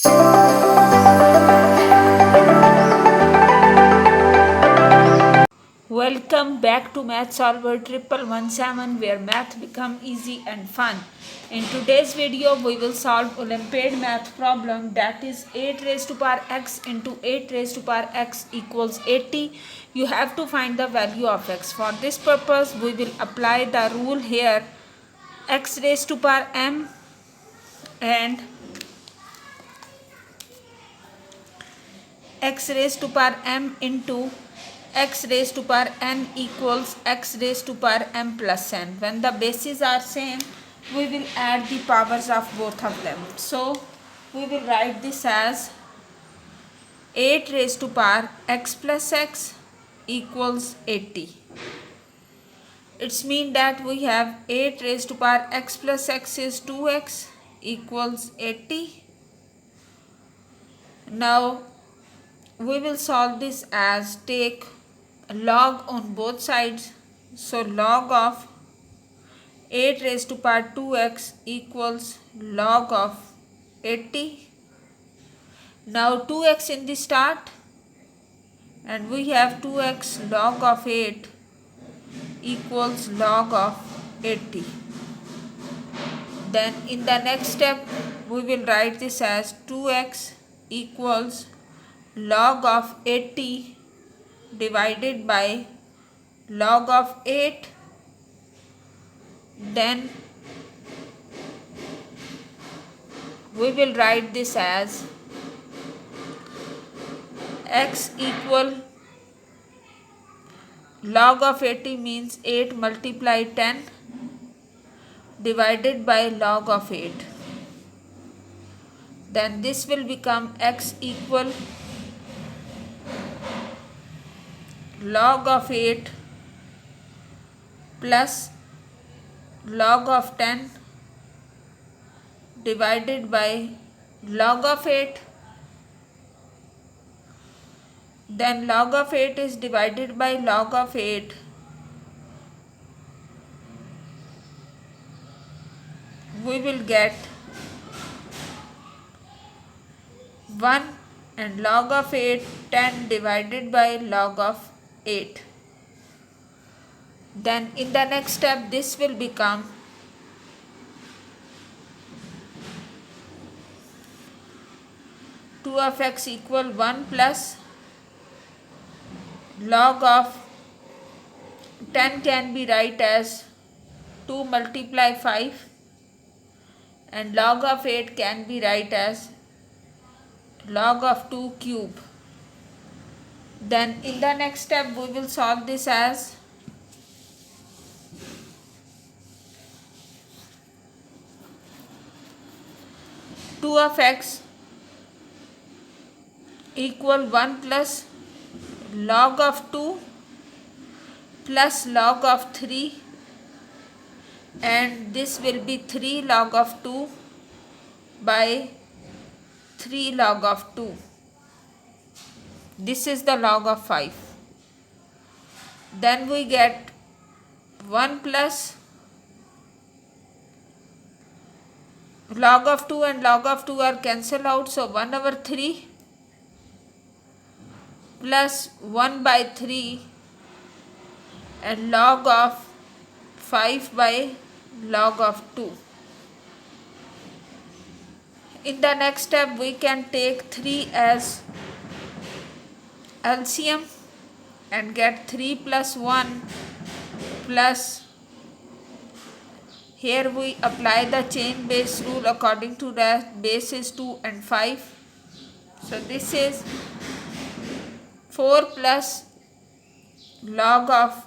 Welcome back to Math Solver 1117, where math become easy and fun. In today's video we will solve Olympiad math problem, that is 8 raised to power x into 8 raised to power x equals 80. You have to find the value of x. For this purpose we will apply the rule here, x raised to power m and x raised to power m into x raised to power n equals x raised to power m plus n. When the bases are same, we will add the powers of both of them. So we will write this as 8 raised to power x plus x equals 80. It's mean that we have 8 raised to power x plus x is 2x equals 80. Now we will solve this as take log on both sides. So log of 8 raised to power 2x equals log of 80. Now 2x in the start and we have 2x log of 8 equals log of 80. Then in the next step we will write this as 2x equals log of 80 divided by log of 8. Then we will write this as x equal log of 80 means 8 multiply 10 divided by log of 8. Then this will become x equal log of 8 plus log of 10 divided by log of 8. Then log of 8 is divided by log of 8. We will get 1 and log of 8 10 divided by log of 8. Then in the next step this will become 2 of x equal 1 plus log of 10 can be write as 2 multiply 5 and log of 8 can be write as log of 2 cube. Then in the next step we will solve this as 2 of x equal 1 plus log of 2 plus log of 3, and this will be 3 log of 2 by 3 log of 2. This is the log of 5. Then we get 1 plus log of 2 and log of 2 are cancelled out, so 1 over 3 plus 1 by 3 and log of 5 by log of 2. In the next step we can take 3 as LCM and get 3 plus 1 plus, here we apply the chain base rule according to that base is 2 and 5. So this is 4 plus log of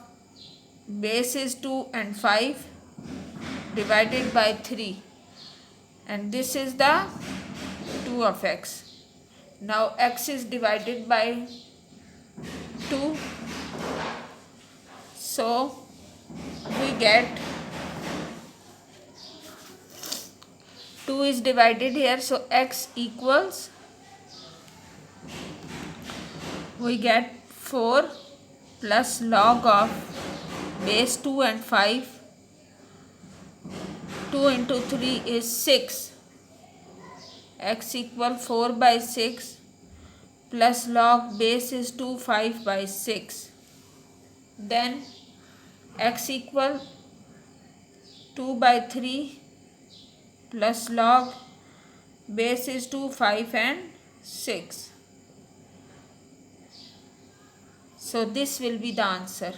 base is 2 and 5 divided by 3, and this is the 2 of x. Now x is divided by 2, so we get 2 is divided here, so x equals, we get 4 plus log of base 2 and 5. 2 into 3 is 6 x equal 4 by 6 plus log base is 2 5 by 6. Then x equal 2 by 3 plus log base is 2 5 and 6. So this will be the answer.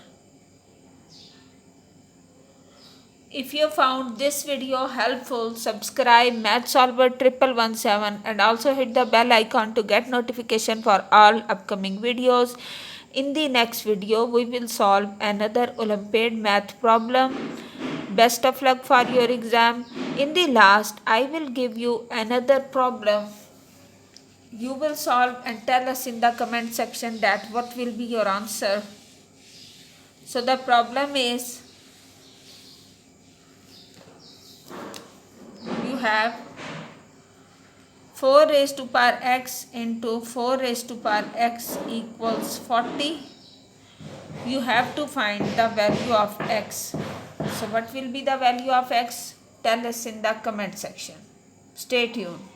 If you found this video helpful, subscribe Math Solver 1117 and also hit the bell icon to get notification for all upcoming videos. In the next video, we will solve another Olympiad math problem. Best of luck for your exam. In the last, I will give you another problem. You will solve and tell us in the comment section that what will be your answer. So the problem is, you have 4 raised to power x into 4 raised to power x equals 40. You have to find the value of x. So what will be the value of x? Tell us in the comment section. Stay tuned.